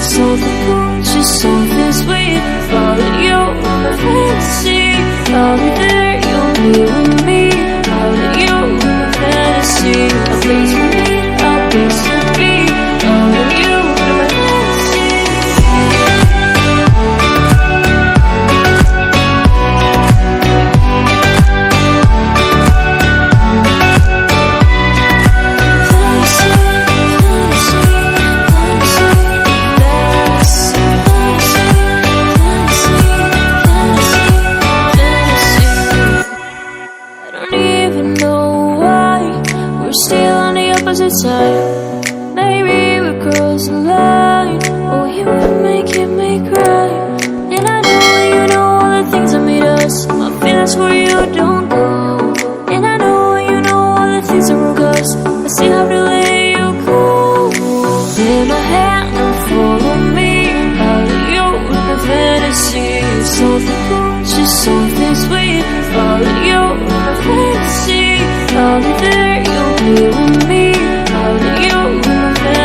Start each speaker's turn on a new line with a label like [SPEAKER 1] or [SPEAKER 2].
[SPEAKER 1] Something conscious, something sweet. Follow you in my fantasy. I'll be there, you'll be with me. Follow you in my fantasy. A place for me, a place to be. Follow you in my fantasy. Side. Maybe we cross the line. Oh, you would make me cry. And I know you know all the things that made us. My feelings for you don't go. And I know you know all the things that broke us. I still have to let you go. Take my hand and follow me. Follow you in my fantasy. Something conscious, something sweet. Follow you in my fantasy. I'll be there, you'll be with me.